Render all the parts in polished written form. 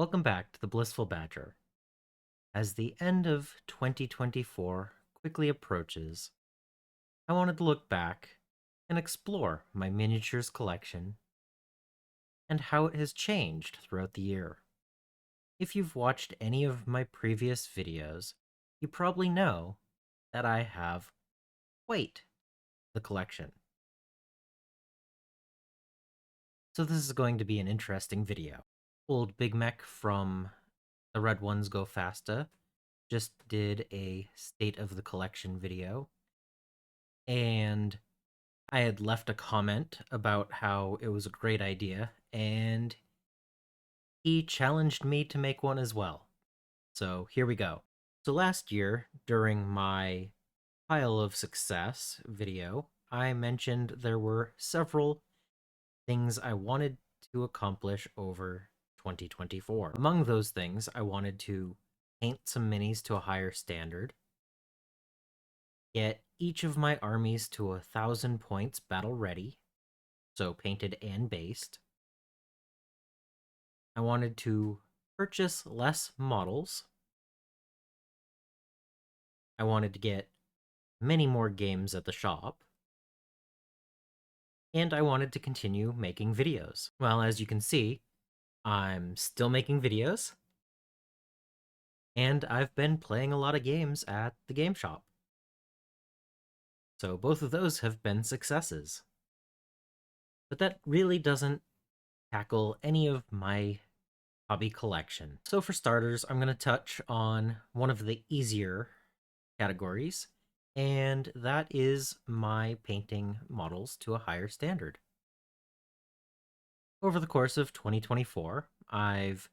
Welcome back to the Blissful Badger. As the end of 2024 quickly approaches, I wanted to look back and explore my miniatures collection and how it has changed throughout the year. If you've watched any of my previous videos, you probably know that I have quite the collection. So this is going to be an interesting video. Old Big Mech from The Red Ones Go Fasta just did a State of the Collection video, and I had left a comment about how it was a great idea, and he challenged me to make one as well. So here we go. So last year, during my Pile of Success video, I mentioned there were several things I wanted to accomplish over 2024. Among those things, I wanted to paint some minis to a higher standard, get each of my armies to 1,000 points battle ready, so painted and based. I wanted to purchase less models. I wanted to get many more games at the shop. And I wanted to continue making videos. Well, as you can see, I'm still making videos, and I've been playing a lot of games at the game shop. So both of those have been successes. But that really doesn't tackle any of my hobby collection. So for starters, I'm going to touch on one of the easier categories, and that is my painting models to a higher standard. Over the course of 2024, I've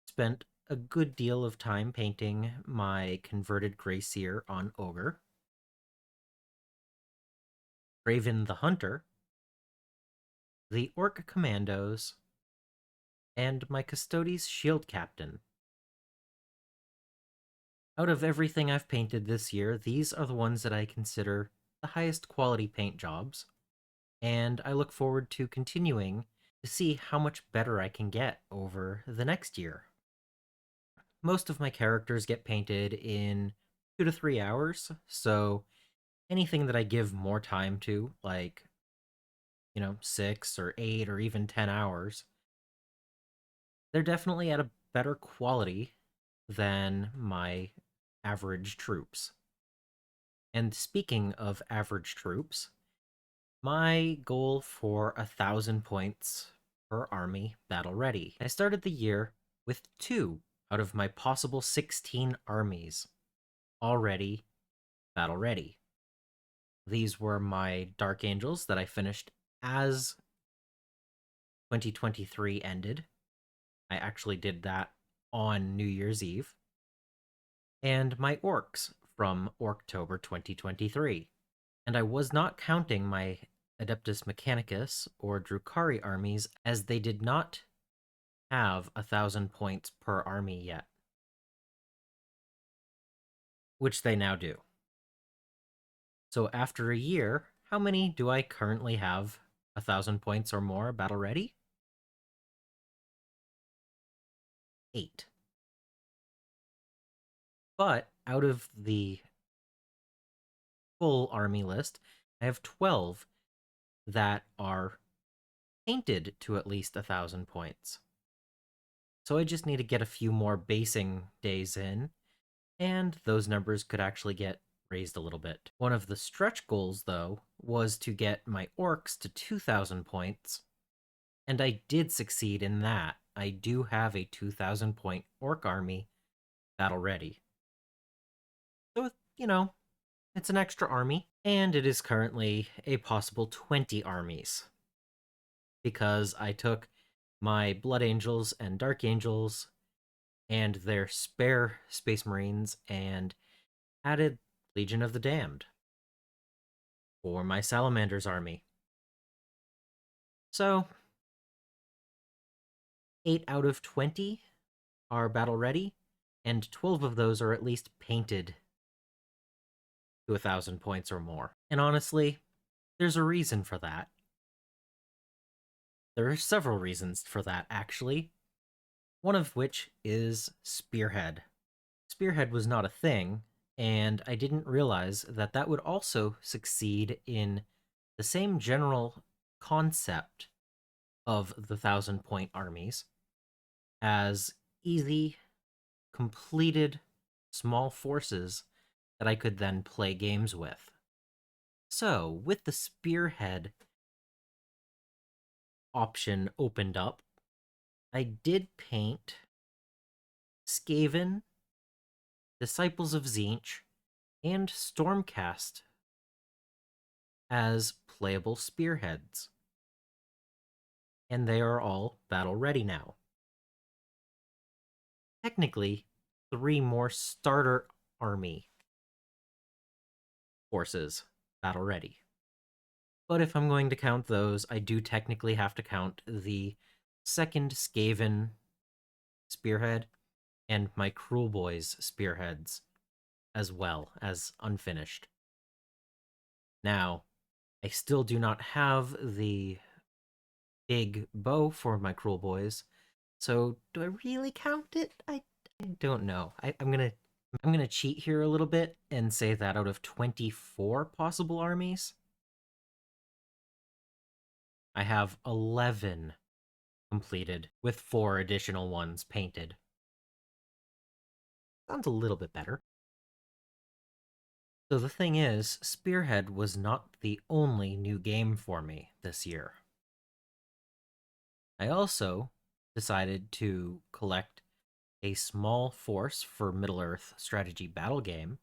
spent a good deal of time painting my converted Greyseer on Ogre, Raven the Hunter, the Orc Commandos, and my Custodes Shield Captain. Out of everything I've painted this year, these are the ones that I consider the highest quality paint jobs, and I look forward to continuing to see how much better I can get over the next year. Most of my characters get painted in 2 to 3 hours, so anything that I give more time to, like, 6 or 8 or even 10 hours, they're definitely at a better quality than my average troops. And speaking of average troops, my goal for 1,000 points per army battle ready. I started the year with 2 out of my possible 16 armies already battle ready. These were my Dark Angels that I finished as 2023 ended. I actually did that on New Year's Eve. And my Orcs from Orktober 2023. And I was not counting my Adeptus Mechanicus or Drukhari armies, as they did not have 1,000 points per army yet, which they now do. So after a year, how many do I currently have 1,000 points or more battle ready? 8. But out of the full army list, I have 12 that are painted to at least 1,000 points. So I just need to get a few more basing days in, and those numbers could actually get raised a little bit. One of the stretch goals, though, was to get my orcs to 2,000 points, and I did succeed in that. I do have a 2,000 point orc army battle ready. So, it's an extra army, and it is currently a possible 20 armies, because I took my Blood Angels and Dark Angels and their spare Space Marines and added Legion of the Damned for my Salamanders army. So, 8 out of 20 are battle ready, and 12 of those are at least painted to 1,000 points or more. And honestly, there's a reason for that. There are several reasons for that, actually. one of which is Spearhead. Spearhead was not a thing, and I didn't realize that that would also succeed in the same general concept of the 1,000 point armies as easy, completed small forces that I could then play games with. So, with the Spearhead option opened up, I did paint Skaven, Disciples of Tzeentch, and Stormcast as playable spearheads, and they are all battle ready now. Technically, 3 more starter army forces battle ready. But if I'm going to count those, I do technically have to count the second Skaven spearhead and my Cruel Boys spearheads as well as unfinished. Now, I still do not have the big bow for my Cruel Boys, so do I really count it? I don't know. I'm gonna cheat here a little bit and say that out of 24 possible armies, I have 11 completed with 4 additional ones painted. Sounds a little bit better. So the thing is, Spearhead was not the only new game for me this year. I also decided to collect a small force for Middle-earth strategy battle game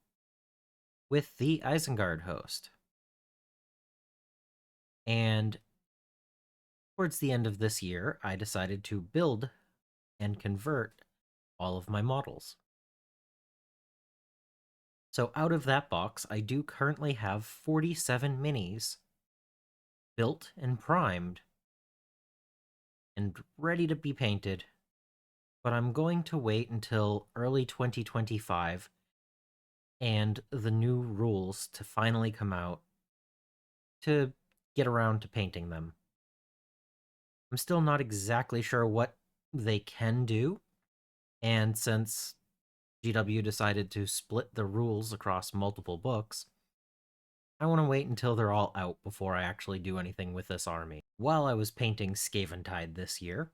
with the Isengard host. And towards the end of this year, I decided to build and convert all of my models. So out of that box, I do currently have 47 minis built and primed and ready to be painted, but I'm going to wait until early 2025 and the new rules to finally come out to get around to painting them. I'm still not exactly sure what they can do, and since GW decided to split the rules across multiple books, I want to wait until they're all out before I actually do anything with this army. While I was painting Scaventide this year,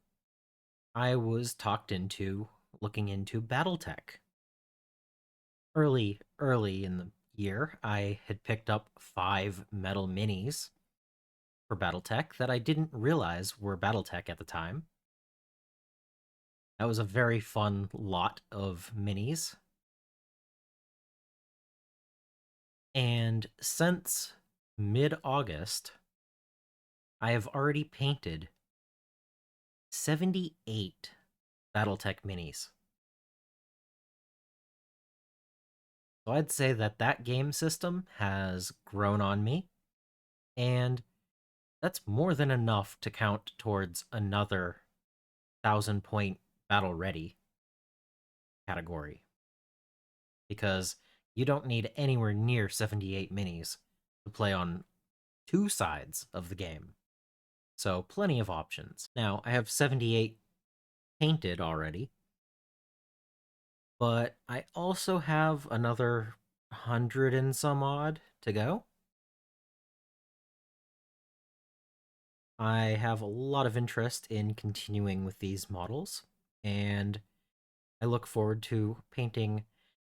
I was talked into looking into Battletech. Early in the year, I had picked up 5 metal minis for Battletech that I didn't realize were Battletech at the time. That was a very fun lot of minis. And since mid-August, I have already painted 78 Battletech minis. So I'd say that that game system has grown on me, and that's more than enough to count towards another 1,000 point battle ready category. Because you don't need anywhere near 78 minis to play on 2 sides of the game. So plenty of options. Now, I have 78 painted already, but I also have another 100 and some odd to go. I have a lot of interest in continuing with these models, and I look forward to painting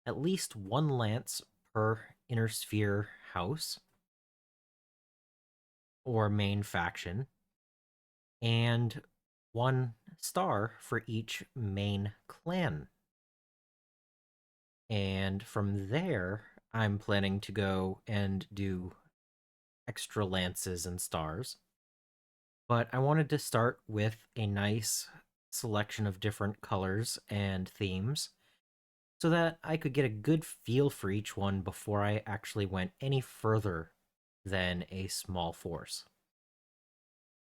at least 1 lance per inner sphere house or main faction, and 1 star for each main clan. And from there, I'm planning to go and do extra lances and stars. But I wanted to start with a nice selection of different colors and themes so that I could get a good feel for each one before I actually went any further than a small force.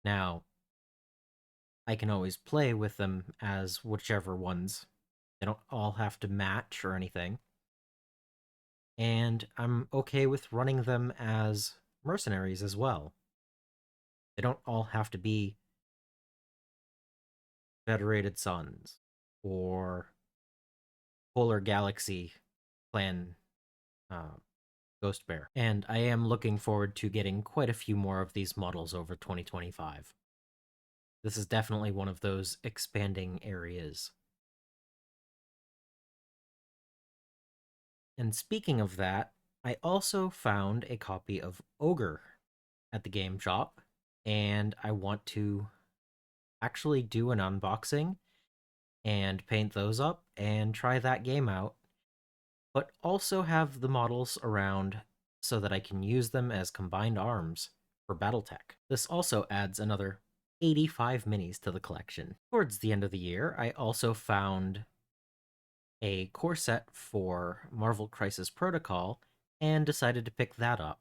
Now, I can always play with them as whichever ones. They don't all have to match or anything. And I'm okay with running them as mercenaries as well. They don't all have to be Federated Sons. or Polar Galaxy Clan uh, Ghost Bear. And I am looking forward to getting quite a few more of these models over 2025. This is definitely one of those expanding areas. And speaking of that, I also found a copy of Ogre at the game shop, and I want to actually do an unboxing and paint those up and try that game out, but also have the models around so that I can use them as combined arms for Battletech. This also adds another 85 minis to the collection. Towards the end of the year, I also found a core set for Marvel Crisis Protocol and decided to pick that up.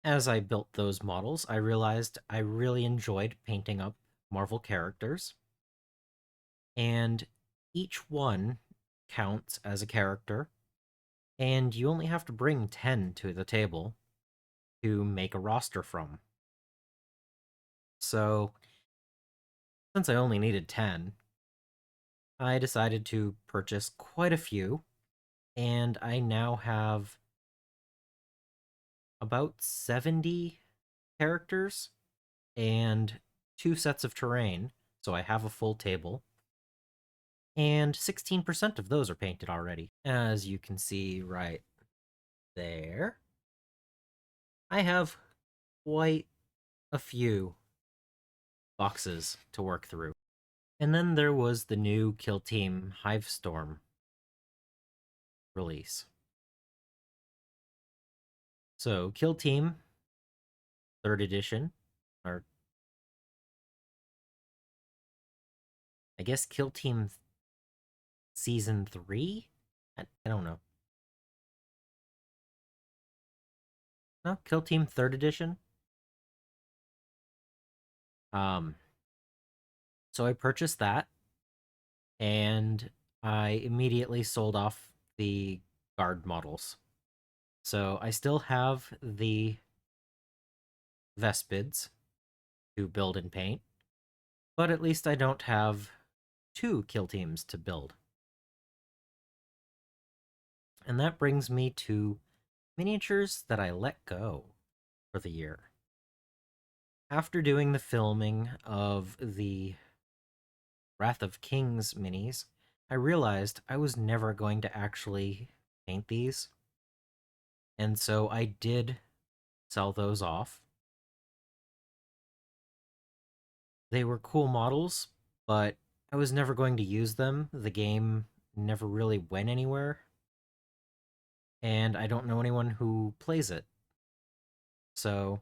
As I built those models, I realized I really enjoyed painting up Marvel characters, and each one counts as a character, and you only have to bring 10 to the table to make a roster from. So, since I only needed 10, I decided to purchase quite a few, and I now have about 70 characters and 2 sets of terrain, so I have a full table, and 16% of those are painted already. As you can see right there, I have quite a few boxes to work through. And then there was the new Kill Team Hivestorm release. So, Kill Team 3rd edition, or I guess Kill Team Season 3? I don't know. No, Kill Team 3rd edition. Um, so I purchased that, and I immediately sold off the guard models. So I still have the Vespids to build and paint, but at least I don't have 2 kill teams to build. And that brings me to miniatures that I let go for the year. After doing the filming of the Wrath of Kings minis, I realized I was never going to actually paint these. And so I did sell those off. They were cool models, but I was never going to use them. The game never really went anywhere, and I don't know anyone who plays it. So,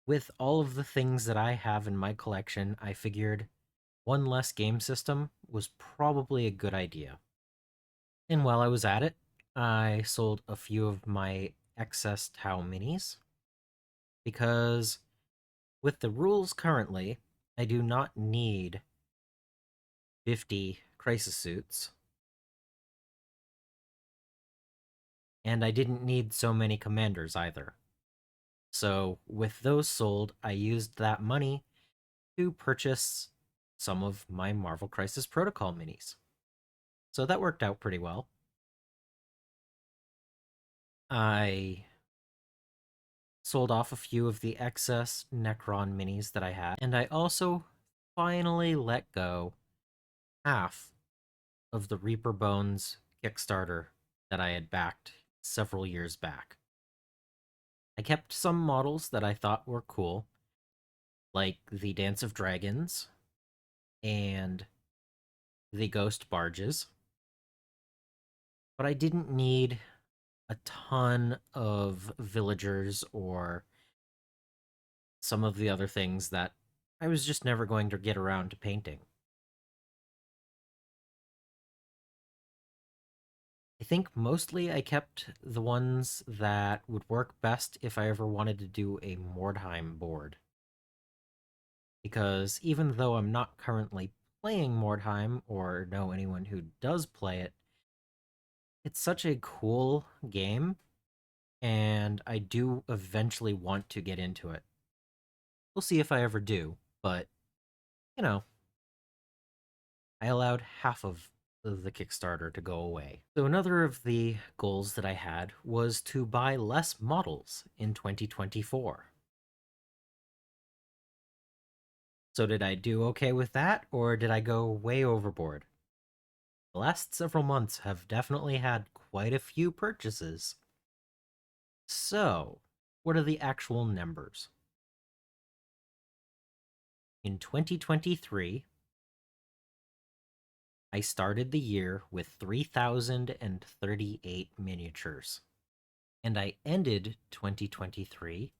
with all of the things that I have in my collection, I figured one less game system was probably a good idea. And while I was at it, I sold a few of my excess Tau minis because with the rules currently, I do not need 50 crisis suits, and I didn't need so many commanders either. So, with those sold, I used that money to purchase some of my Marvel Crisis Protocol minis. So that worked out pretty well. I sold off a few of the excess Necron minis that I had, and I also finally let go half of the Reaper Bones Kickstarter that I had backed several years back. I kept some models that I thought were cool, like the Dance of Dragons and the Ghost Barges, but I didn't need a ton of villagers or some of the other things that I was just never going to get around to painting. I think mostly I kept the ones that would work best if I ever wanted to do a Mordheim board. Because even though I'm not currently playing Mordheim or know anyone who does play it, it's such a cool game, and I do eventually want to get into it. We'll see if I ever do, but, you know, I allowed half of the Kickstarter to go away. So another of the goals that I had was to buy less models in 2024. So did I do okay with that, or did I go way overboard? The last several months have definitely had quite a few purchases. So, what are the actual numbers? In 2023, I started the year with 3,038 miniatures. And I ended 2023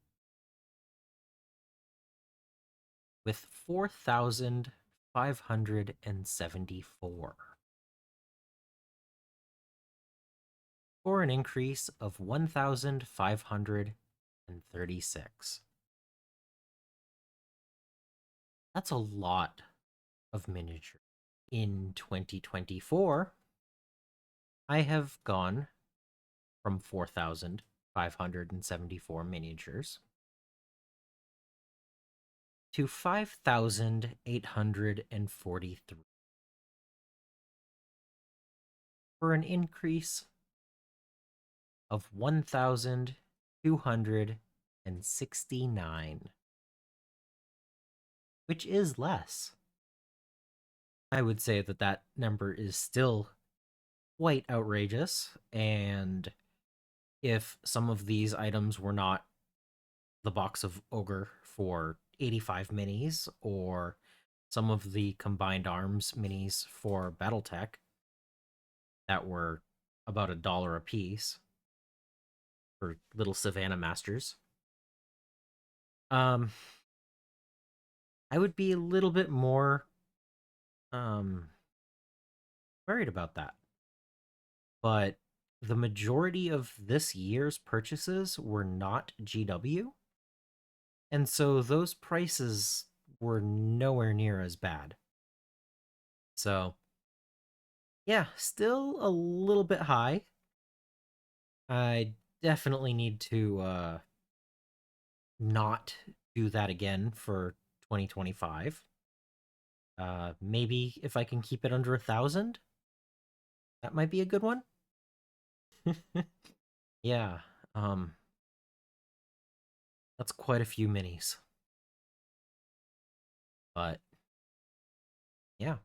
with 4,574, for an increase of 1,536. That's a lot of miniatures. In 2024, I have gone from 4,574 miniatures to 5,843, for an increase of 1,269, which is less. I would say that that number is still quite outrageous, and if some of these items were not the box of Ogre for 85 minis, or some of the combined arms minis for Battletech that were about $1 a piece for little Savannah Masters, um, I would be a little bit more um, worried about that. But the majority of this year's purchases were not GW, and so those prices were nowhere near as bad. So, yeah, still a little bit high. I definitely need to not do that again for 2025. Maybe if I can keep it under 1,000, that might be a good one. Yeah, um, that's quite a few minis. But yeah,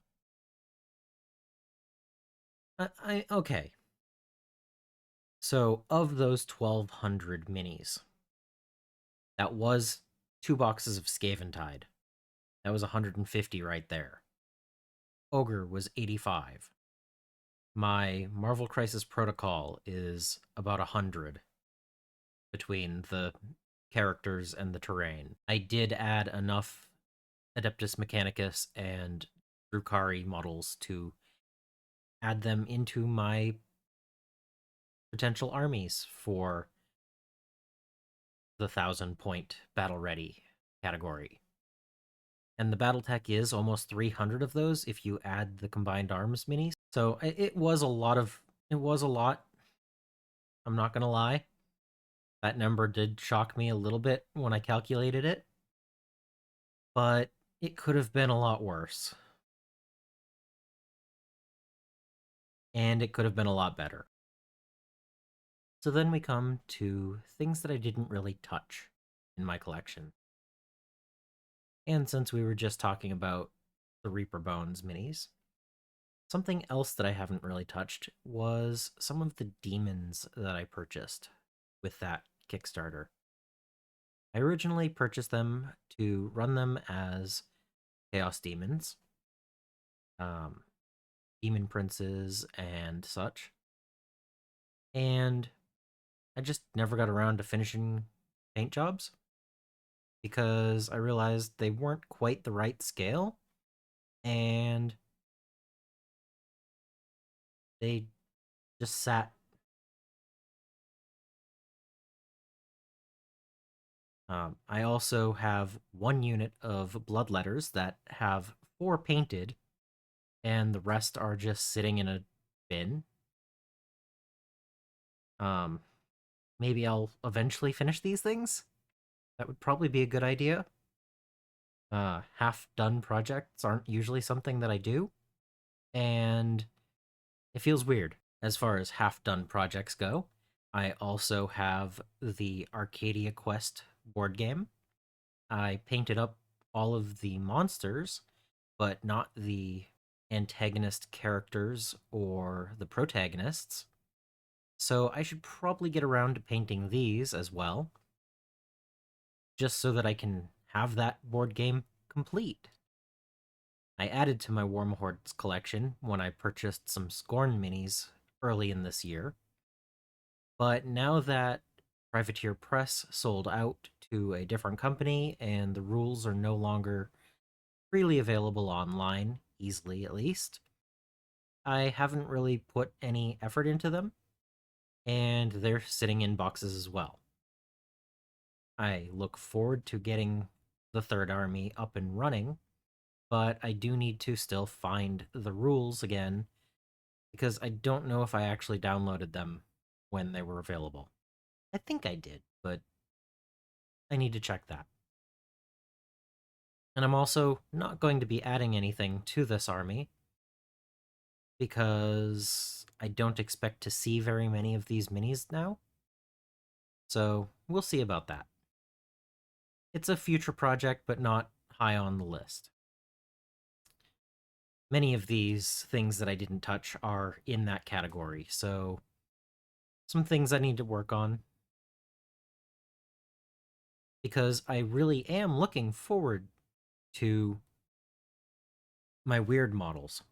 okay. So of those 1,200 minis, that was 2 boxes of Scaventide. That was 150 right there. Ogre was 85. My Marvel Crisis Protocol is about 100 between the characters and the terrain. I did add enough Adeptus Mechanicus and Drukari models to add them into my potential armies for the 1,000-point battle ready category. And the Battletech is almost 300 of those if you add the combined arms minis. So it was a lot of, it was a lot. I'm not gonna lie. That number did shock me a little bit when I calculated it, but it could have been a lot worse. And it could have been a lot better. So then we come to things that I didn't really touch in my collection. And since we were just talking about the Reaper Bones minis, something else that I haven't really touched was some of the demons that I purchased with that Kickstarter. I originally purchased them to run them as Chaos Demons, um, Demon Princes, and such. And I just never got around to finishing paint jobs because I realized they weren't quite the right scale, and they just sat. I also have one unit of Bloodletters that have 4 painted, and the rest are just sitting in a bin. Um, Maybe I'll eventually finish these things. That would probably be a good idea. Half done projects aren't usually something that I do. and it feels weird. As far as half-done projects go, I also have the Arcadia Quest board game. I painted up all of the monsters, but not the antagonist characters or the protagonists. So I should probably get around to painting these as well, just so that I can have that board game complete. I added to my Warm Hordes collection when I purchased some Scorn minis early in this year, but now that Privateer Press sold out to a different company and the rules are no longer freely available online, easily at least, I haven't really put any effort into them, and they're sitting in boxes as well. I look forward to getting the third army up and running, but I do need to still find the rules again because I don't know if I actually downloaded them when they were available. I think I did, but I need to check that. And I'm also not going to be adding anything to this army because I don't expect to see very many of these minis now. So we'll see about that. It's a future project, but not high on the list. Many of these things that I didn't touch are in that category, so some things I need to work on because I really am looking forward to my weird models.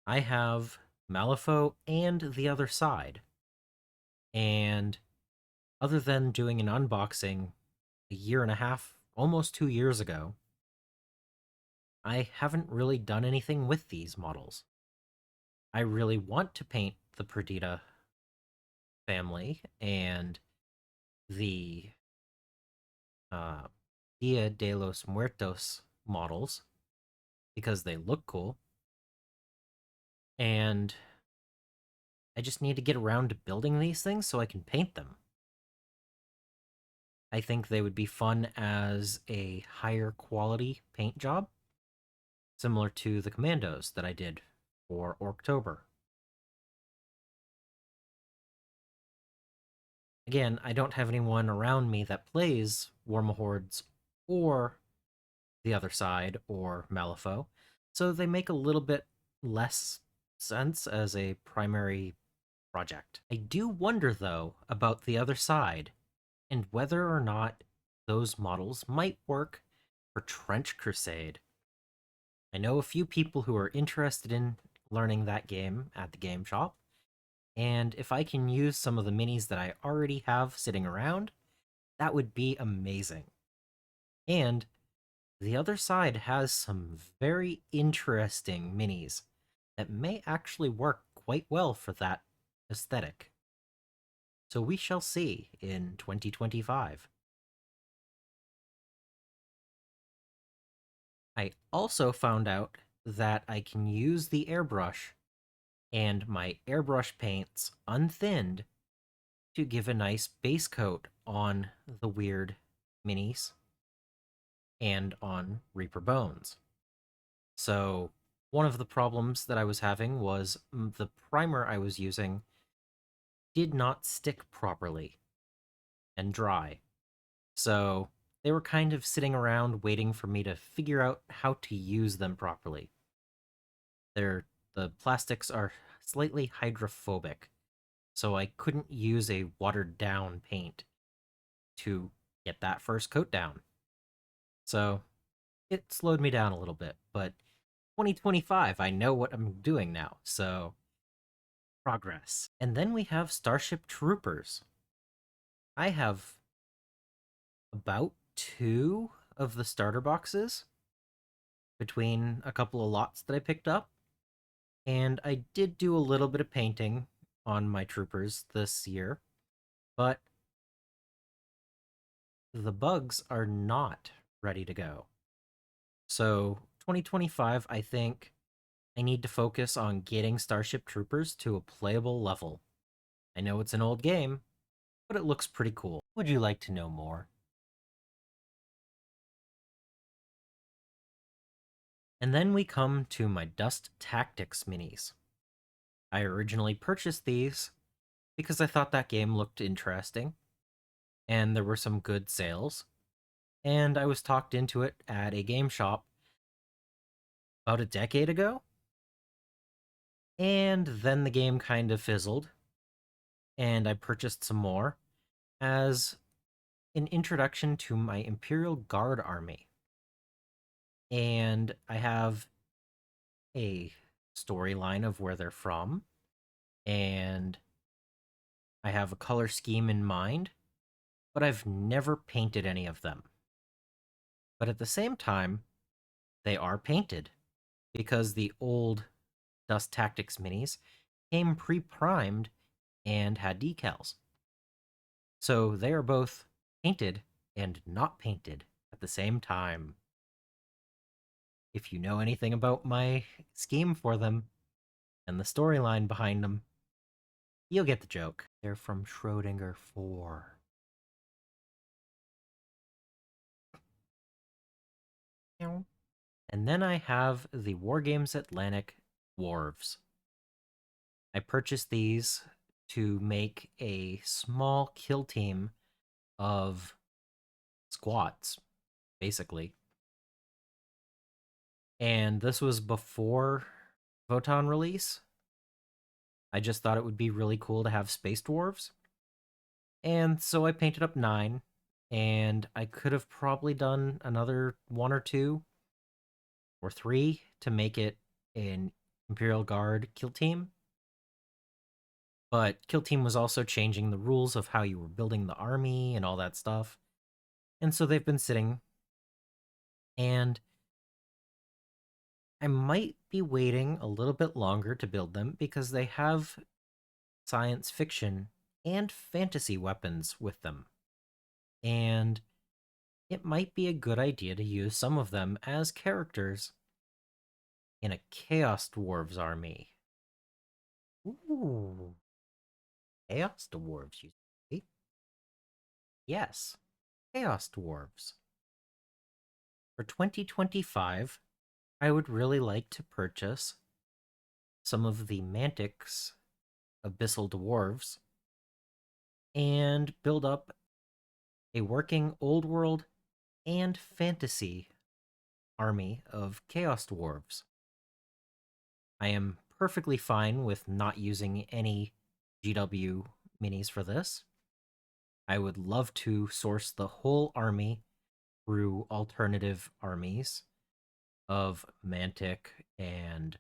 I have Malifaux and the other side, and other than doing an unboxing a year and a half, almost 2 years ago, I haven't really done anything with these models. I really want to paint the Perdita family and the uh, Dia de los Muertos models because they look cool. And I just need to get around to building these things so I can paint them. I think they would be fun as a higher quality paint job, similar to the Commandos that I did for October. Again, I don't have anyone around me that plays Warmahordes or the other side or Malifaux, so they make a little bit less sense as a primary project. I do wonder, though, about the other side and whether or not those models might work for Trench Crusade. I know a few people who are interested in learning that game at the game shop, and if I can use some of the minis that I already have sitting around, that would be amazing. And the other side has some very interesting minis that may actually work quite well for that aesthetic. So we shall see in 2025. I also found out that I can use the airbrush and my airbrush paints unthinned to give a nice base coat on the weird minis and on Reaper Bones. So one of the problems that I was having was the primer I was using did not stick properly and dry. So they were kind of sitting around waiting for me to figure out how to use them properly. The plastics are slightly hydrophobic, so I couldn't use a watered down paint to get that first coat down. So it slowed me down a little bit, but 2025, I know what I'm doing now, so progress. And then we have Starship Troopers. I have about two of the starter boxes between a couple of lots that I picked up, and I did do a little bit of painting on my troopers this year, but the bugs are not ready to go. So 2025, I think I need to focus on getting Starship Troopers to a playable level. I know it's an old game, but it looks pretty cool. Would you like to know more? And then we come to my Dust Tactics minis. I originally purchased these because I thought that game looked interesting, and there were some good sales, and I was talked into it at a game shop about a decade ago, and then the game kind of fizzled, and I purchased some more as an introduction to my Imperial Guard army. And I have a storyline of where they're from, and I have a color scheme in mind, but I've never painted any of them. But at the same time, they are painted because the old Dust Tactics minis came pre-primed and had decals. So they are both painted and not painted at the same time. If you know anything about my scheme for them and the storyline behind them, you'll get the joke. They're from Schrodinger 4. And then I have the Wargames Atlantic Dwarves. I purchased these to make a small kill team of squats, basically. And this was before Voton release. I just thought it would be really cool to have space dwarves. And so I painted up 9, and I could have probably done another 1 or 2 or 3 to make it an Imperial Guard kill team. But Kill Team was also changing the rules of how you were building the army and all that stuff. And so they've been sitting, and I might be waiting a little bit longer to build them because they have science fiction and fantasy weapons with them. And it might be a good idea to use some of them as characters in a Chaos Dwarves army. Ooh, Chaos Dwarves, you say? Yes, Chaos Dwarves. For 2025, I would really like to purchase some of the Mantic's Abyssal Dwarves and build up a working old world and fantasy army of Chaos Dwarves. I am perfectly fine with not using any GW minis for this. I would love to source the whole army through alternative armies of Mantic and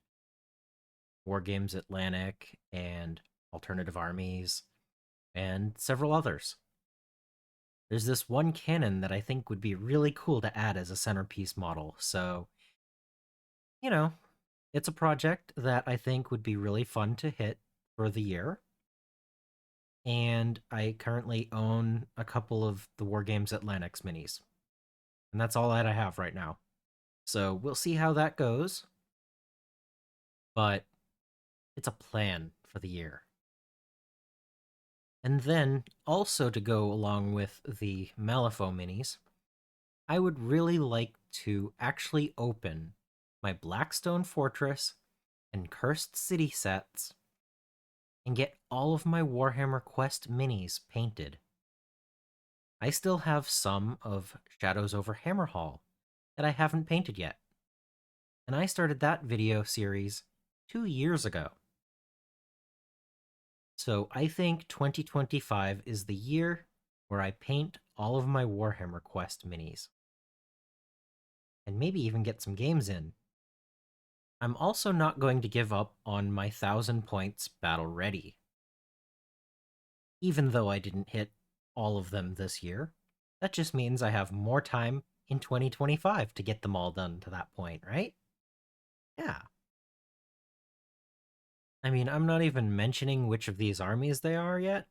Wargames Atlantic and alternative armies and several others. There's this one cannon that I think would be really cool to add as a centerpiece model. So, you know, it's a project that I think would be really fun to hit for the year. And I currently own a couple of the Wargames Atlantics minis. And that's all that I have right now. So we'll see how that goes. But it's a plan for the year. And then, also to go along with the Malifaux minis, I would really like to actually open my Blackstone Fortress and Cursed City sets and get all of my Warhammer Quest minis painted. I still have some of Shadows over Hammerhall that I haven't painted yet. And I started that video series 2 years ago. So I think 2025 is the year where I paint all of my Warhammer Quest minis. And maybe even get some games in. I'm also not going to give up on my 1000 points battle ready. Even though I didn't hit all of them this year, that just means I have more time in 2025 to get them all done to that point, right? Yeah. I mean, I'm not even mentioning which of these armies they are yet.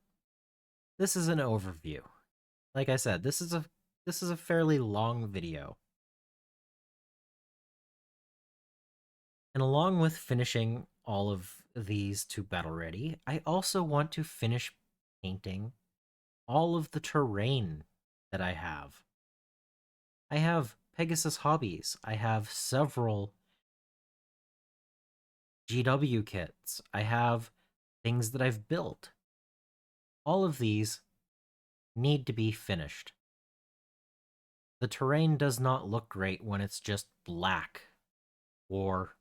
This is an overview. Like I said, this is a fairly long video. And along with finishing all of these to battle ready, I also want to finish painting all of the terrain that I have. I have Pegasus Hobbies. I have several GW kits. I have things that I've built. All of these need to be finished. The terrain does not look great when it's just black or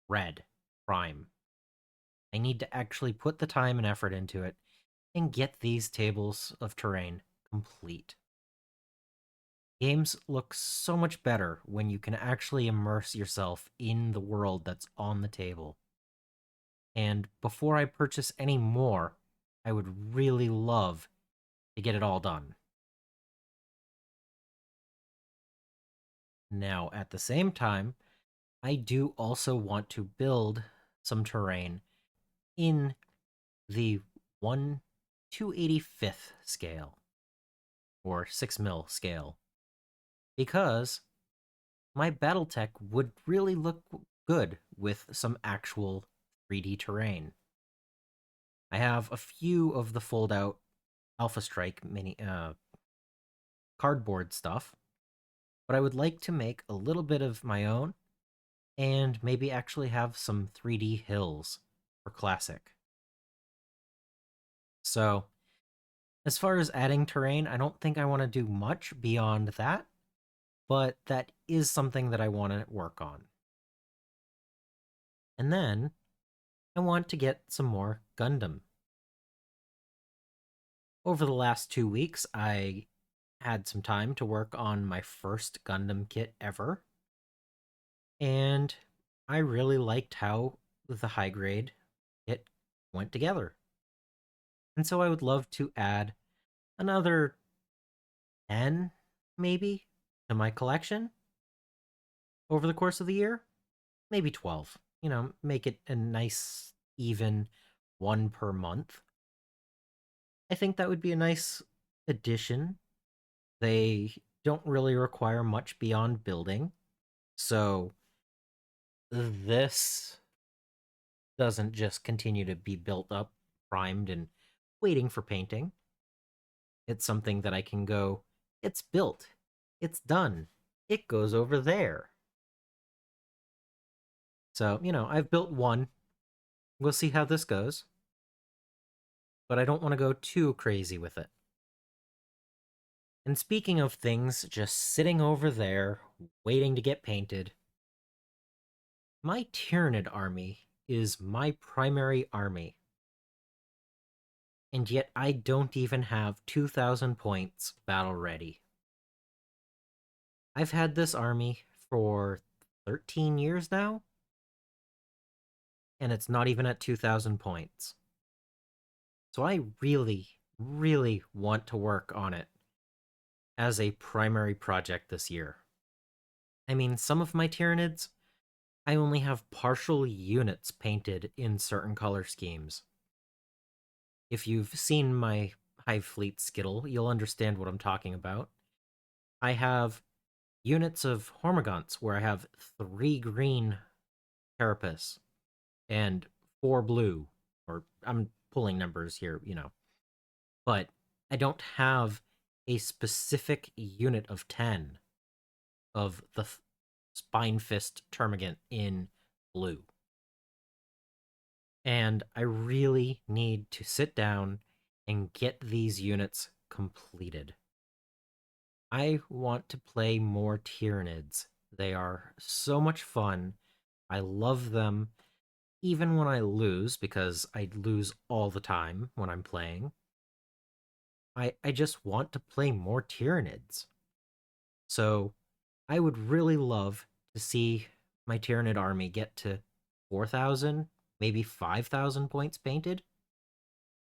red prime. I need to actually put the time and effort into it and get these tables of terrain complete. Games look so much better when you can actually immerse yourself in the world that's on the table. And before I purchase any more, I would really love to get it all done. Now, at the same time, I do also want to build some terrain in the 1 285th scale, or 6 mil scale, because my Battletech would really look good with some actual 3D terrain. I have a few of the fold out Alpha Strike mini cardboard stuff, but I would like to make a little bit of my own and maybe actually have some 3D hills for Classic. So, as far as adding terrain, I don't think I want to do much beyond that, but that is something that I want to work on. And then I want to get some more Gundam. Over the last 2 weeks, I had some time to work on my first Gundam kit ever, and I really liked how the high grade kit went together. And so I would love to add another 10, maybe, to my collection over the course of the year. Maybe 12. Make it a nice, even one per month. I think that would be a nice addition. They don't really require much beyond building. So this doesn't just continue to be built up, primed, and waiting for painting. It's something that I can go, it's built, it's done, it goes over there. So, I've built one. We'll see how this goes. But I don't want to go too crazy with it. And speaking of things just sitting over there, waiting to get painted, my Tyranid army is my primary army. And yet I don't even have 2,000 points battle ready. I've had this army for 13 years now, and it's not even at 2,000 points. So I really, really want to work on it as a primary project this year. I mean, some of my Tyranids, I only have partial units painted in certain color schemes. If you've seen my Hive Fleet Skittle, you'll understand what I'm talking about. I have units of Hormagaunts where I have 3 green carapace and 4 blue, or I'm pulling numbers here, but I don't have a specific unit of 10 of the Spine Fist Termagant in blue. And I really need to sit down and get these units completed. I want to play more Tyranids. They are so much fun. I love them, even when I lose, because I lose all the time when I'm playing. I just want to play more Tyranids. So I would really love to see my Tyranid army get to 4,000, maybe 5,000 points painted.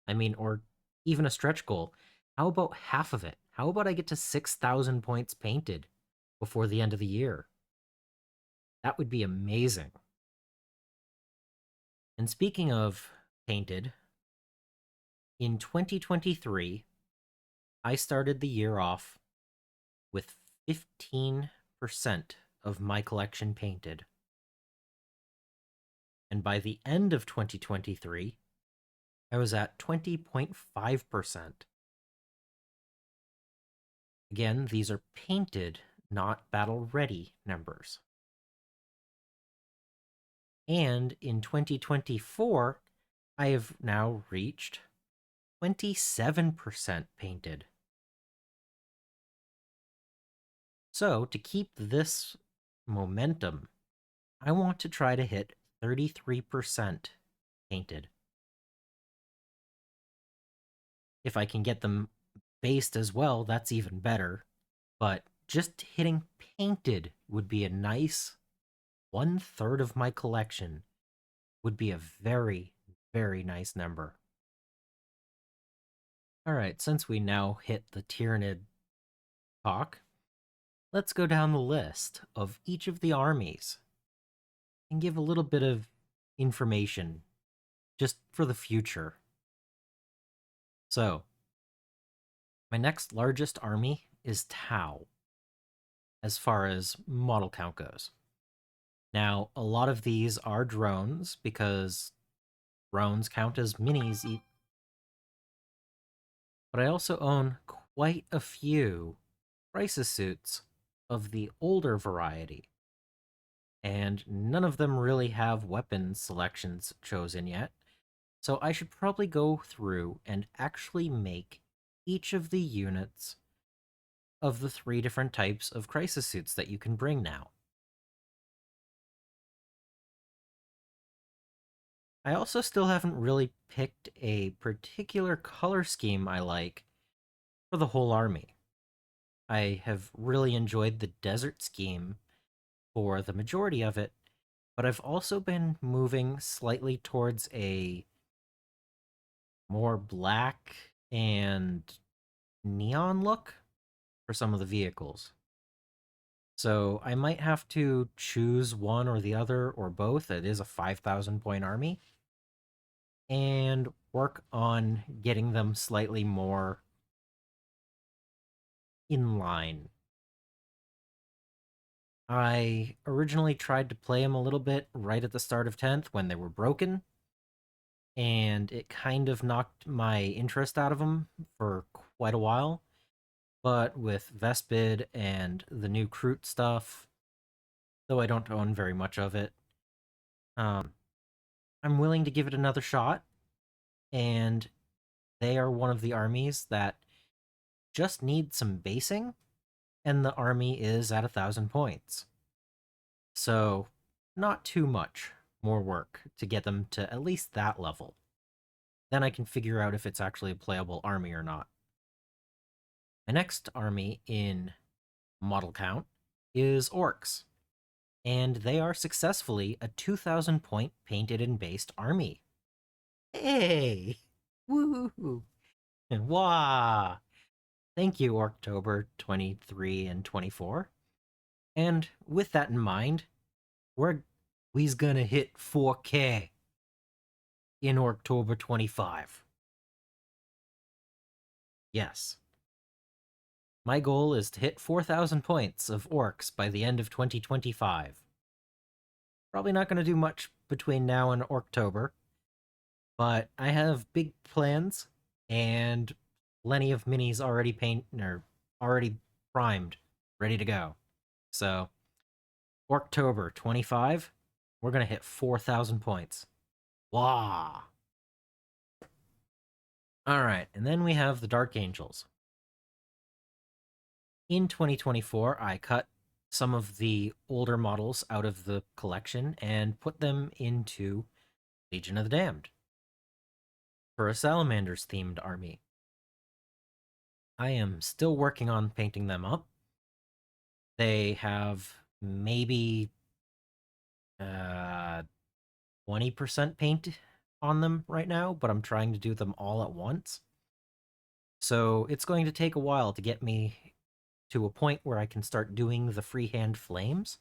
I mean, or even a stretch goal. How about half of it? How about I get to 6,000 points painted before the end of the year? That would be amazing. And speaking of painted, in 2023, I started the year off with 15% of my collection painted. And by the end of 2023, I was at 20.5%. Again, these are painted, not battle ready numbers. And in 2024, I have now reached 27% painted. So, to keep this momentum, I want to try to hit 33% painted. If I can get them based as well, that's even better. But just hitting painted would be a nice 1/3 of my collection, would be a very, very nice number. Alright, since we now hit the Tyranid talk, let's go down the list of each of the armies and give a little bit of information just for the future. So, my next largest army is Tau, as far as model count goes. Now, a lot of these are drones because drones count as minis, but I also own quite a few crisis suits of the older variety, and none of them really have weapon selections chosen yet, so I should probably go through and actually make each of the units of the 3 different types of crisis suits that you can bring now. I also still haven't really picked a particular color scheme I like for the whole army. I have really enjoyed the desert scheme for the majority of it, but I've also been moving slightly towards a more black and neon look for some of the vehicles. So I might have to choose one or the other or both. It is a 5,000 point army. And work on getting them slightly more in line. I originally tried to play them a little bit right at the start of 10th when they were broken, and it kind of knocked my interest out of them for quite a while. But with Vespid and the new Kroot stuff, though I don't own very much of it, um, I'm willing to give it another shot, and they are one of the armies that just need some basing, and the army is at 1,000 points. So, not too much more work to get them to at least that level. Then I can figure out if it's actually a playable army or not. My next army in model count is Orcs, and they are successfully a 2,000 point painted and based army. Hey! Woo! Wah! Thank you, October 23 and 24. And with that in mind, we's gonna hit 4K in October 25. Yes. My goal is to hit 4,000 points of orcs by the end of 2025. Probably not going to do much between now and October, but I have big plans and plenty of minis already primed, ready to go. So, October 25, we're going to hit 4,000 points. Wah! Alright, and then we have the Dark Angels. In 2024, I cut some of the older models out of the collection and put them into Legion of the Damned for a Salamanders themed army. I am still working on painting them up. They have maybe 20% paint on them right now, but I'm trying to do them all at once. So it's going to take a while to get me to a point where I can start doing the freehand flames.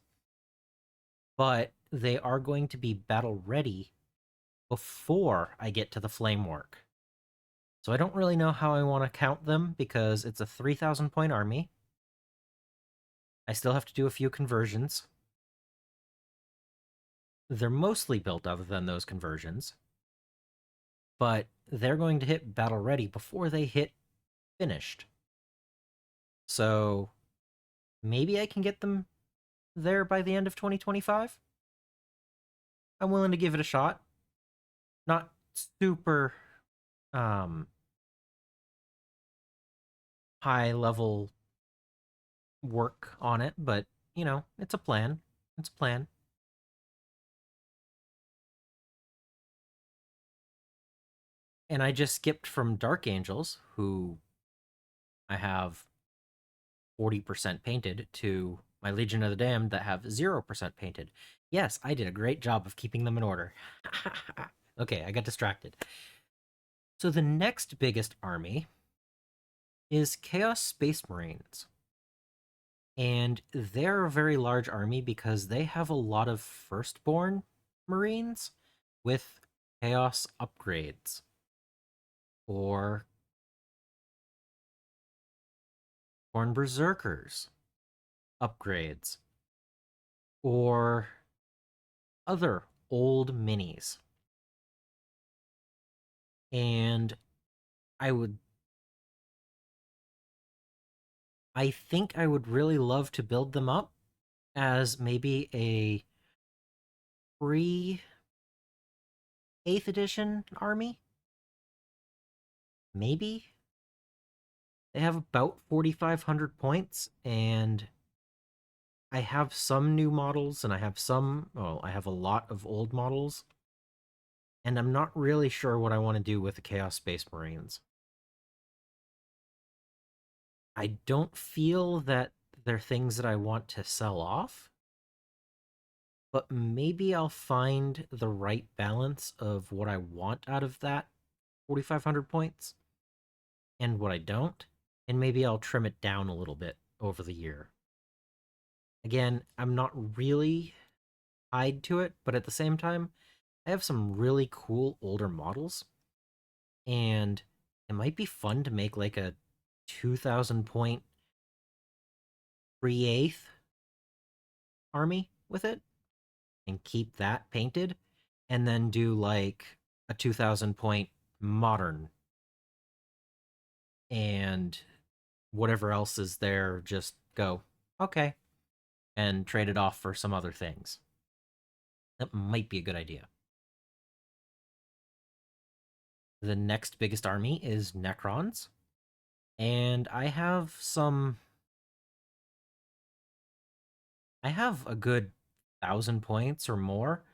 But they are going to be battle ready before I get to the flame work. So I don't really know how I want to count them because it's a 3,000 point army. I still have to do a few conversions. They're mostly built other than those conversions. But they're going to hit battle ready before they hit finished. So maybe I can get them there by the end of 2025? I'm willing to give it a shot. Not super um high level work on it, but it's a plan. It's a plan. And I just skipped from Dark Angels, who I have 40% painted, to my Legion of the Damned that have 0% painted. Yes, I did a great job of keeping them in order. Okay, I got distracted. So the next biggest army is Chaos Space Marines. And they're a very large army because they have a lot of firstborn Marines with Chaos upgrades or Born Berserkers upgrades or other old minis. And I would I think I would really love to build them up as maybe a pre 8th edition army. Maybe. They have about 4,500 points, and I have some new models, and I have a lot of old models, and I'm not really sure what I want to do with the Chaos Space Marines. I don't feel that they're things that I want to sell off, but maybe I'll find the right balance of what I want out of that 4,500 points and what I don't, and maybe I'll trim it down a little bit over the year. Again, I'm not really tied to it, but at the same time, I have some really cool older models, and it might be fun to make like a 2,000 point 3/8 army with it and keep that painted, and then do like a 2,000 point modern, and whatever else is there, just go, okay, and trade it off for some other things. That might be a good idea. The next biggest army is Necrons, and I have a good 1,000 points or more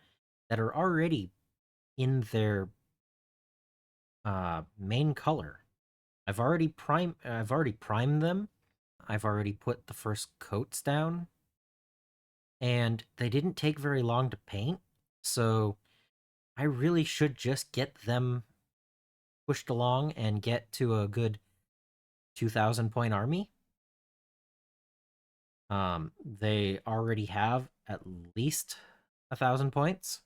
that are already in their main color. I've already primed them. I've already put the first coats down, and they didn't take very long to paint. So I really should just get them pushed along and get to a good 2,000 point army. They already have at least 1,000 points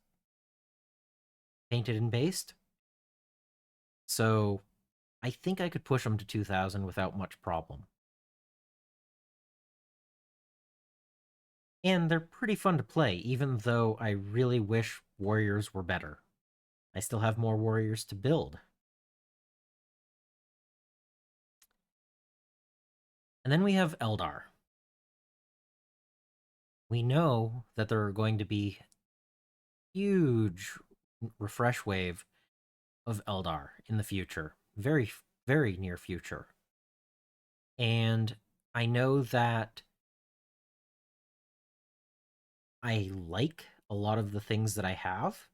painted and based. So I think I could push them to 2,000 without much problem. And they're pretty fun to play, even though I really wish warriors were better. I still have more warriors to build. And then we have Eldar. We know that there are going to be huge refresh wave of Eldar in the future, very, very near future. And I know that I like a lot of the things that I have,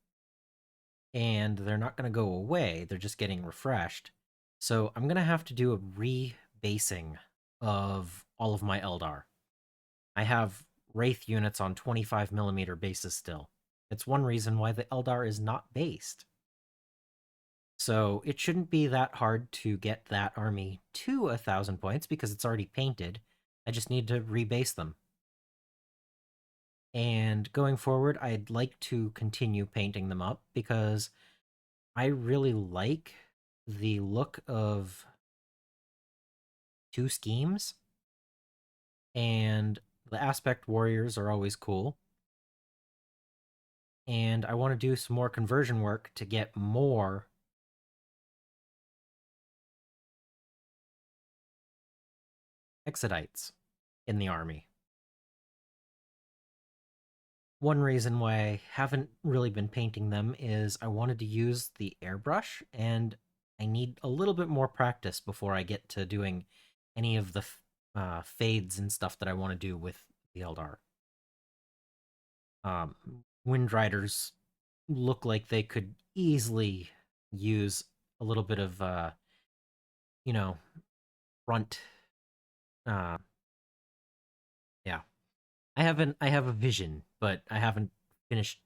and they're not going to go away. They're just getting refreshed. So I'm going to have to do a rebasing of all of my Eldar. I have Wraith units on 25mm bases still. It's one reason why the Eldar is not based. So it shouldn't be that hard to get that army to 1,000 points because it's already painted. I just need to rebase them. And going forward, I'd like to continue painting them up because I really like the look of two schemes, and the aspect warriors are always cool. And I want to do some more conversion work to get more Exodites in the army. one reason why I haven't really been painting them is I wanted to use the airbrush, and I need a little bit more practice before I get to doing any of the fades and stuff that I want to do with the Eldar. Um, Windriders look like they could easily use a little bit of, you know, front. Uh, yeah, I have a vision, but I haven't finished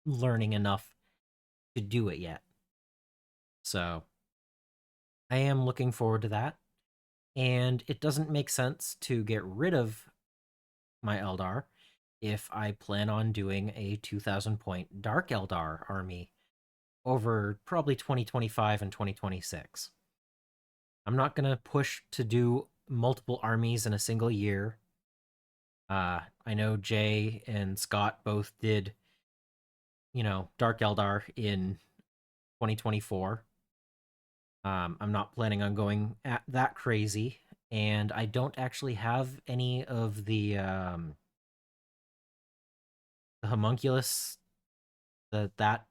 learning enough to do it yet. So I am looking forward to that. And it doesn't make sense to get rid of my Eldar if I plan on doing a 2000 point Dark Eldar army over probably 2025 and 2026. I'm not going to push to do multiple armies in a single year. I know Jay and Scott both did, Dark Eldar in 2024. I'm not planning on going at that crazy, and I don't actually have any of the homunculus, that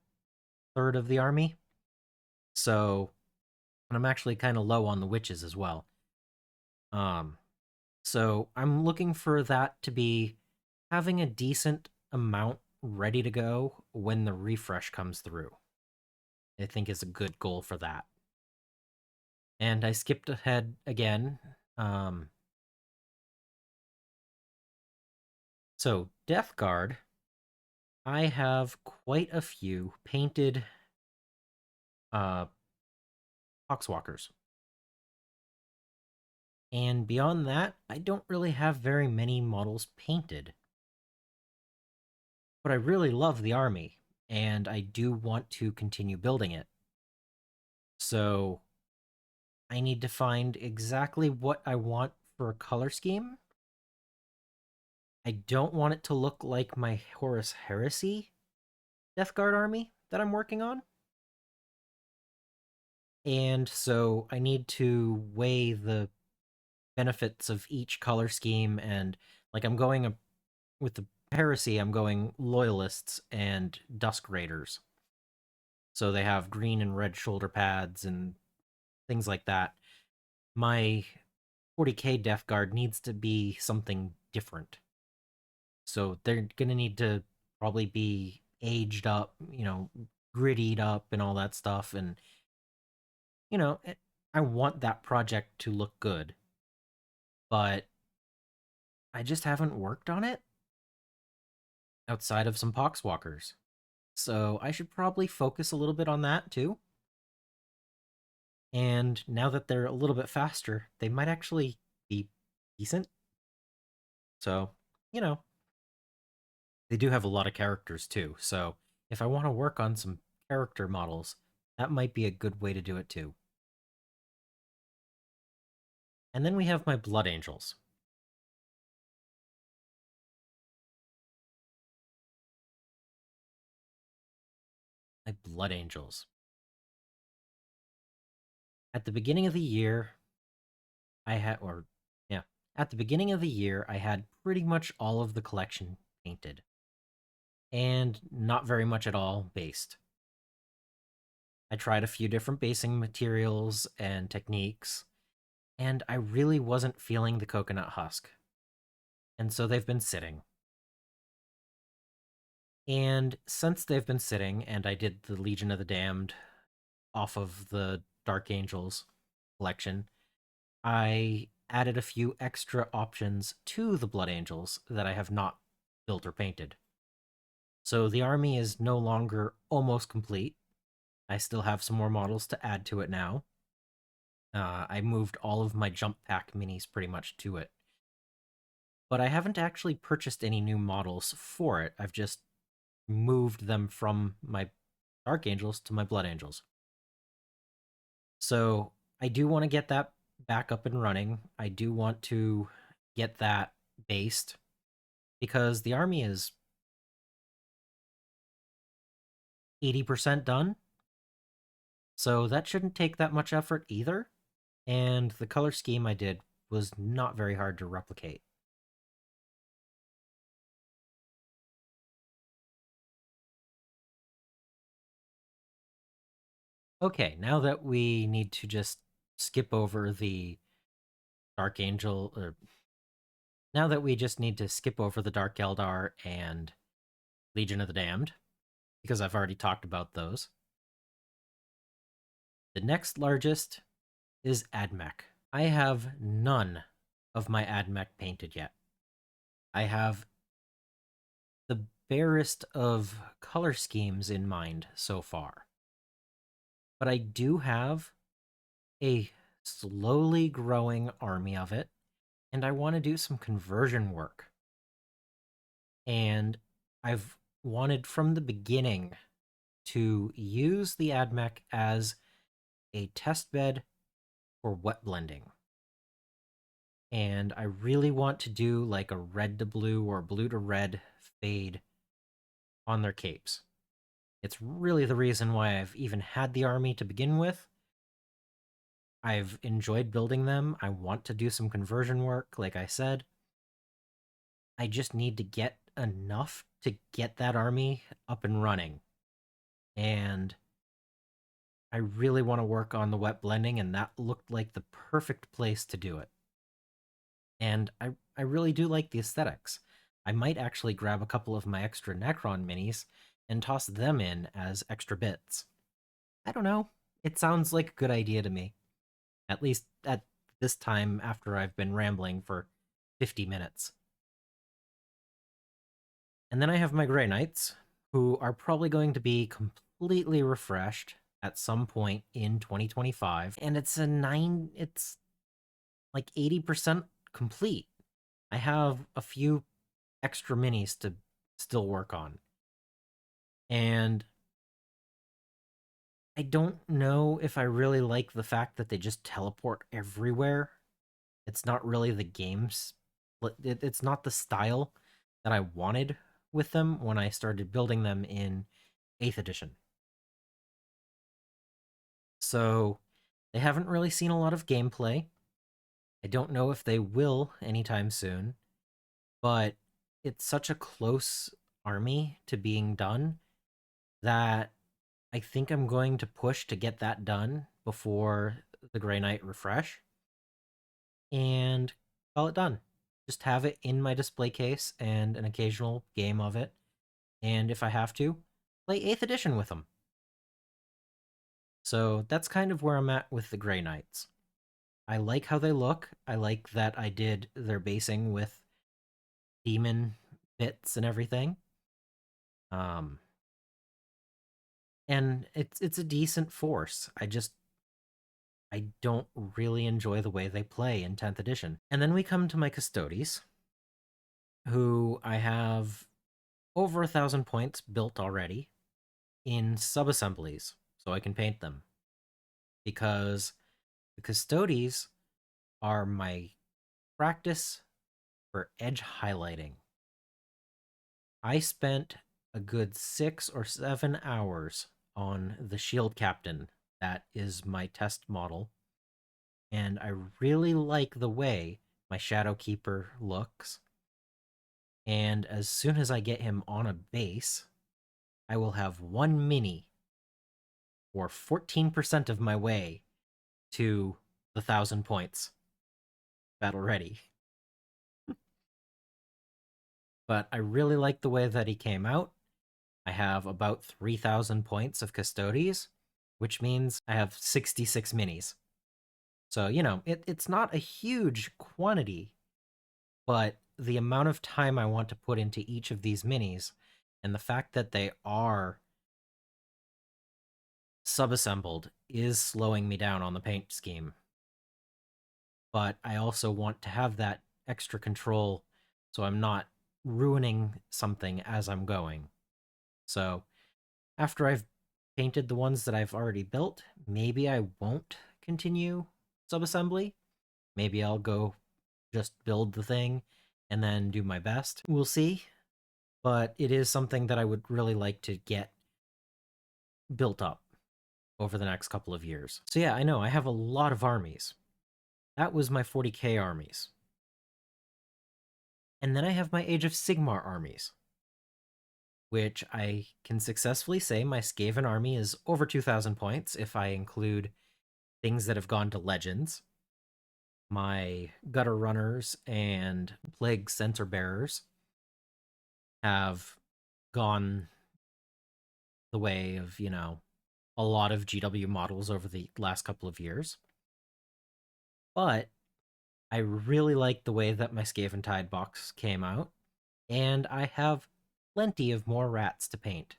third of the army. So, and I'm actually kind of low on the witches as well. Um, so I'm looking for that to be having a decent amount ready to go when the refresh comes through. I think is a good goal for that. And I skipped ahead again. Um, so Death Guard, I have quite a few painted uh Poxwalkers. And beyond that, I don't really have very many models painted. But I really love the army, and I do want to continue building it. So I need to find exactly what I want for a color scheme. I don't want it to look like my Horus Heresy Death Guard army that I'm working on. And so I need to weigh the benefits of each color scheme, and like I'm going with the Heresy, I'm going Loyalists and Dusk Raiders. So they have green and red shoulder pads and things like that. My 40k Death Guard needs to be something different. So they're going to need to probably be aged up, grittied up and all that stuff. And, you know, I want that project to look good, but I just haven't worked on it outside of some Poxwalkers. So I should probably focus a little bit on that too. And now that they're a little bit faster, they might actually be decent. So, you know, they do have a lot of characters too. So, if I want to work on some character models, that might be a good way to do it too. And then we have my Blood Angels. My Blood Angels. At the beginning of the year, I had, or yeah, at the beginning of the year, I had pretty much all of the collection painted, and not very much at all based. I tried a few different basing materials and techniques, and I really wasn't feeling the coconut husk. And so they've been sitting. And since they've been sitting, and I did the Legion of the Damned off of the Dark Angels collection, I added a few extra options to the Blood Angels that I have not built or painted. So the army is no longer almost complete. I still have some more models to add to it now. I moved all of my jump pack minis pretty much to it. But I haven't actually purchased any new models for it. I've just moved them from my Dark Angels to my Blood Angels. So I do want to get that back up and running. I do want to get that based because the army is 80% done. So that shouldn't take that much effort either. And the color scheme I did was not very hard to replicate. Okay, now that we need to just skip over the Dark Angel, or now that we just need to skip over the Dark Eldar and Legion of the Damned, because I've already talked about those. The next largest is AdMech. I have none of my AdMech painted yet. I have the barest of color schemes in mind so far. But I do have a slowly growing army of it, and I want to do some conversion work. And I've wanted from the beginning to use the AdMech as a test bed for wet blending. And I really want to do like a red to blue or blue to red fade on their capes. It's really the reason why I've even had the army to begin with. I've enjoyed building them. I want to do some conversion work, like I said. I just need to get enough to get that army up and running. And I really want to work on the wet blending, and that looked like the perfect place to do it. And I really do like the aesthetics. I might actually grab a couple of my extra Necron minis and toss them in as extra bits. I don't know. It sounds like a good idea to me. At least at this time after I've been rambling for 50 minutes. And then I have my Grey Knights, who are probably going to be completely refreshed at some point in 2025. And it's like 80% complete. I have a few extra minis to still work on. And I don't know if I really like the fact that they just teleport everywhere. It's not really the game's, it's not the style that I wanted with them when I started building them in 8th edition. So they haven't really seen a lot of gameplay. I don't know if they will anytime soon, but it's such a close army to being done that I think I'm going to push to get that done before the Grey Knight refresh and call it done. Just have it in my display case and an occasional game of it. And if I have to, play 8th edition with them. So that's kind of where I'm at with the Grey Knights. I like how they look. I like that I did their basing with demon bits and everything. Um, and it's a decent force. I don't really enjoy the way they play in 10th edition. And then we come to my Custodes, who I have over 1,000 points built already in sub-assemblies, so I can paint them. Because the Custodes are my practice for edge highlighting. I spent a good 6 or 7 hours on the Shield Captain. That is my test model. And I really like the way my Shadow Keeper looks. And as soon as I get him on a base, I will have one mini or 14% of my way to the 1,000 points. Battle ready. But I really like the way that he came out. I have about 3,000 points of Custodes, which means I have 66 minis. So, it's not a huge quantity, but the amount of time I want to put into each of these minis and the fact that they are sub-assembled is slowing me down on the paint scheme. But I also want to have that extra control so I'm not ruining something as I'm going. So after I've painted the ones that I've already built, maybe I won't continue subassembly. Maybe I'll go just build the thing and then do my best. We'll see. But it is something that I would really like to get built up over the next couple of years. So yeah, I know I have a lot of armies. That was my 40k armies. And then I have my Age of Sigmar armies, which I can successfully say my Skaven army is over 2,000 points if I include things that have gone to Legends. My Gutter Runners and Plague Center Bearers have gone the way of, a lot of GW models over the last couple of years. But I really like the way that my Skaven Tide box came out, and I have plenty of more rats to paint.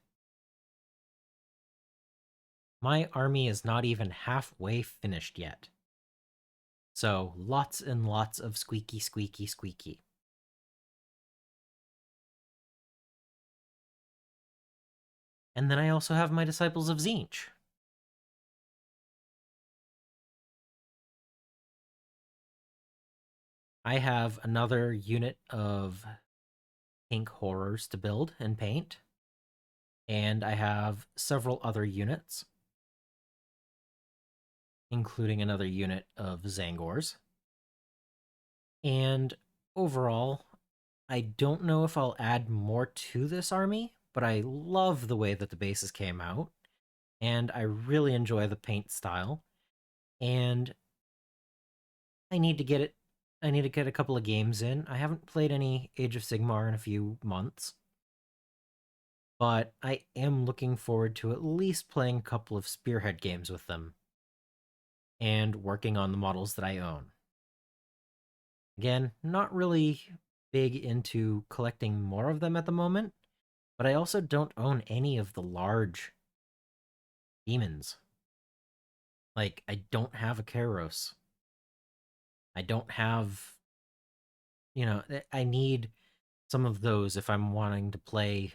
My army is not even halfway finished yet. So lots and lots of squeaky, squeaky, squeaky. And then I also have my Disciples of Tzeentch. I have another unit of pink horrors to build and paint. And I have several other units, including another unit of Zangors. And overall, I don't know if I'll add more to this army, but I love the way that the bases came out, and I really enjoy the paint style. And I need to get it. I need to get a couple of games in. I haven't played any Age of Sigmar in a few months, but I am looking forward to at least playing a couple of Spearhead games with them and working on the models that I own. Again, not really big into collecting more of them at the moment, but I also don't own any of the large demons. Like, I don't have a Kairos. I don't have, I need some of those if I'm wanting to play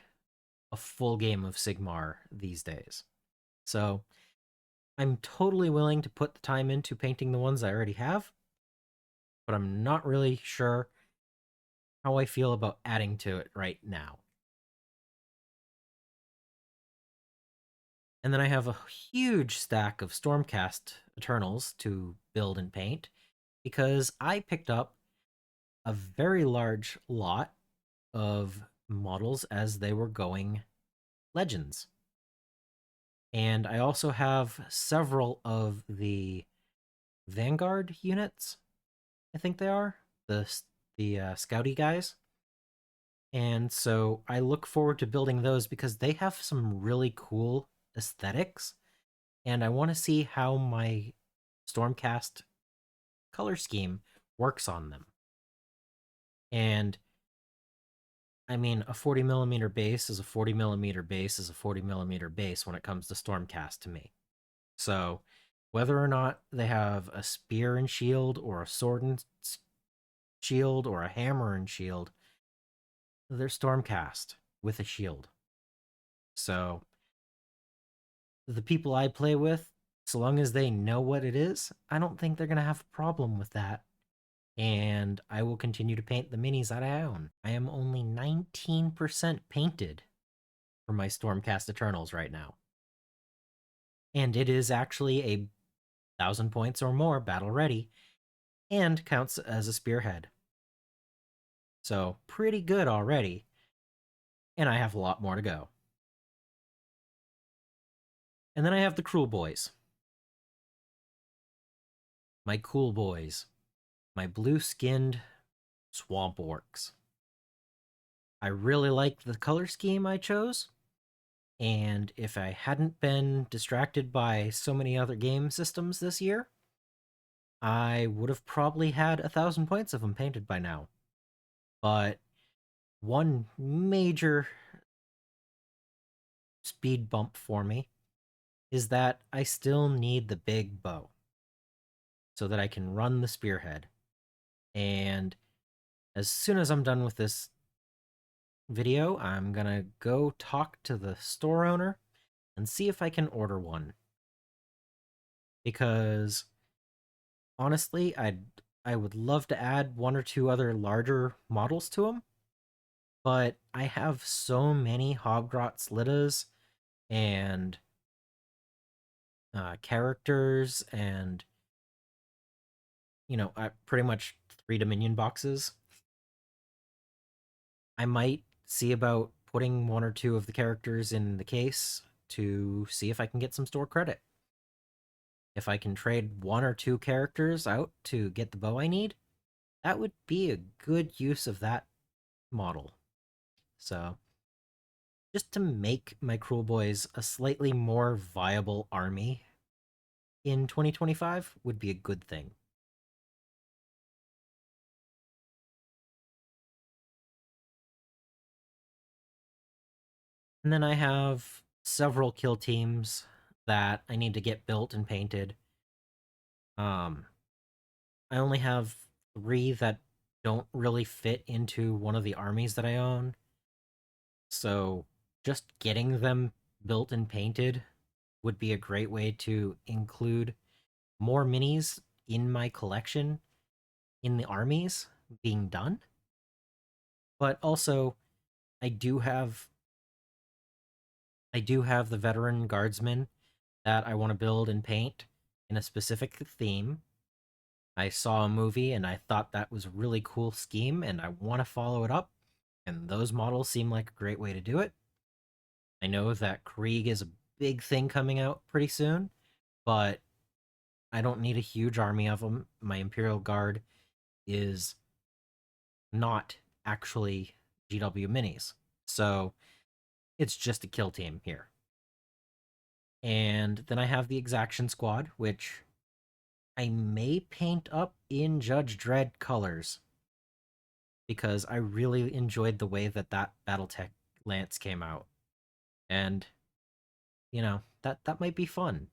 a full game of Sigmar these days. So, I'm totally willing to put the time into painting the ones I already have, but I'm not really sure how I feel about adding to it right now. And then I have a huge stack of Stormcast Eternals to build and paint because I picked up a very large lot of models as they were going Legends. And I also have several of the Vanguard units, I think they are, the Scouty guys. And so I look forward to building those because they have some really cool aesthetics, and I want to see how my Stormcast color scheme works on them. And I mean, a 40mm base is a 40mm base is a 40mm base when it comes to Stormcast to me. So whether or not they have a spear and shield or a sword and shield or a hammer and shield, they're Stormcast with a shield. So the people I play with, so long as they know what it is, I don't think they're going to have a problem with that. And I will continue to paint the minis that I own. I am only 19% painted for my Stormcast Eternals right now. And it is actually a 1,000 points or more battle ready and counts as a spearhead. So pretty good already. And I have a lot more to go. And then I have the Cruel Boys. My cool boys. My blue-skinned swamp orcs. I really like the color scheme I chose, and if I hadn't been distracted by so many other game systems this year, I would have probably had 1,000 points of them painted by now. But one major speed bump for me is that I still need the big bow so that I can run the spearhead. And as soon as I'm done with this video, I'm gonna go talk to the store owner and see if I can order one. Because honestly, I would love to add one or two other larger models to them, but I have so many Hobgrot Slittas and characters and pretty much 3 Dominion boxes. I might see about putting one or two of the characters in the case to see if I can get some store credit. If I can trade one or two characters out to get the bow I need, that would be a good use of that model. So, just to make my Cruel Boys a slightly more viable army in 2025 would be a good thing. And then I have several kill teams that I need to get built and painted. I only have 3 that don't really fit into one of the armies that I own. So just getting them built and painted would be a great way to include more minis in my collection in the armies being done. But also I do have the veteran guardsmen that I want to build and paint in a specific theme. I saw a movie and I thought that was a really cool scheme and I want to follow it up, and those models seem like a great way to do it. I know that Krieg is a big thing coming out pretty soon, but I don't need a huge army of them. My Imperial Guard is not actually GW minis, so it's just a kill team here. And then I have the Exaction Squad, which I may paint up in Judge Dredd colors because I really enjoyed the way that Battletech Lance came out. And, that might be fun.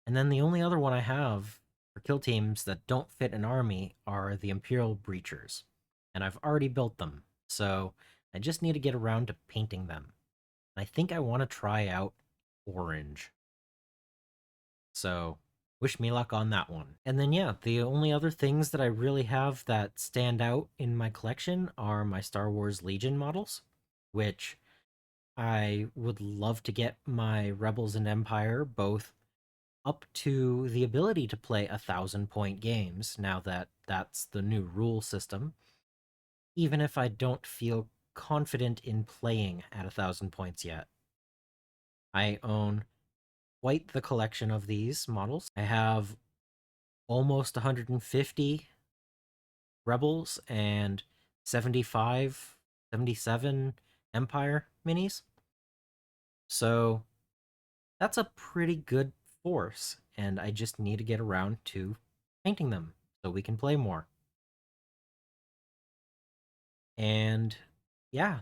And then the only other one I have for kill teams that don't fit an army are the Imperial Breachers. And I've already built them, so I just need to get around to painting them. I think I want to try out orange. So, wish me luck on that one. And then, yeah, the only other things that I really have that stand out in my collection are my Star Wars Legion models, which I would love to get my Rebels and Empire both up to the ability to play 1,000-point games now that that's the new rule system, even if I don't feel confident in playing at 1,000 points yet. I own quite the collection of these models. I have almost 150 Rebels and 75, 77 Empire minis. So that's a pretty good force, and I just need to get around to painting them so we can play more. And yeah,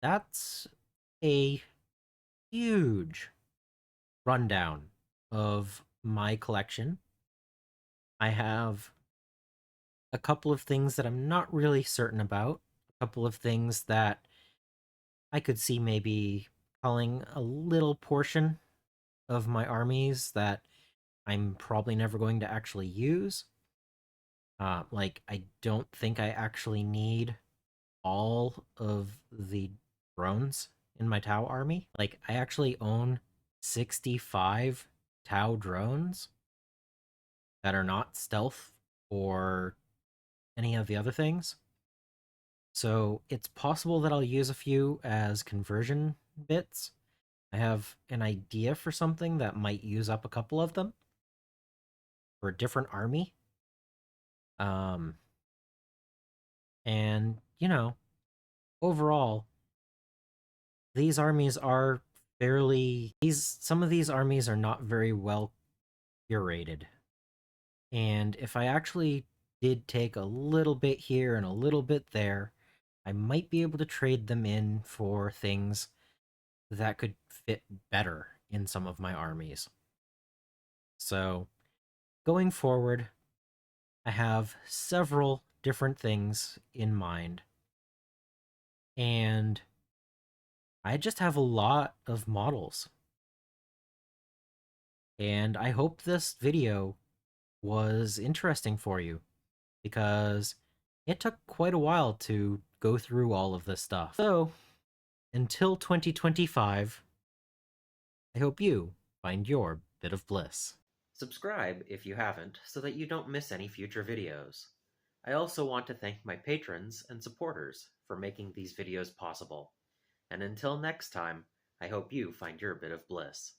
that's a huge rundown of my collection. I have a couple of things that I'm not really certain about, a couple of things that I could see maybe calling a little portion of my armies that I'm probably never going to actually use. Like, I don't think I actually need all of the drones in my Tau army. Like, I actually own 65 Tau drones that are not stealth or any of the other things. So it's possible that I'll use a few as conversion bits. I have an idea for something that might use up a couple of them for a different army. Um, and, overall, these armies are some of these armies are not very well curated. And if I actually did take a little bit here and a little bit there, I might be able to trade them in for things that could fit better in some of my armies. So, going forward, I have several different things in mind. And I just have a lot of models. And I hope this video was interesting for you because it took quite a while to go through all of this stuff. So, until 2025, I hope you find your bit of bliss. Subscribe if you haven't so that you don't miss any future videos. I also want to thank my patrons and supporters for making these videos possible. And until next time, I hope you find your bit of bliss.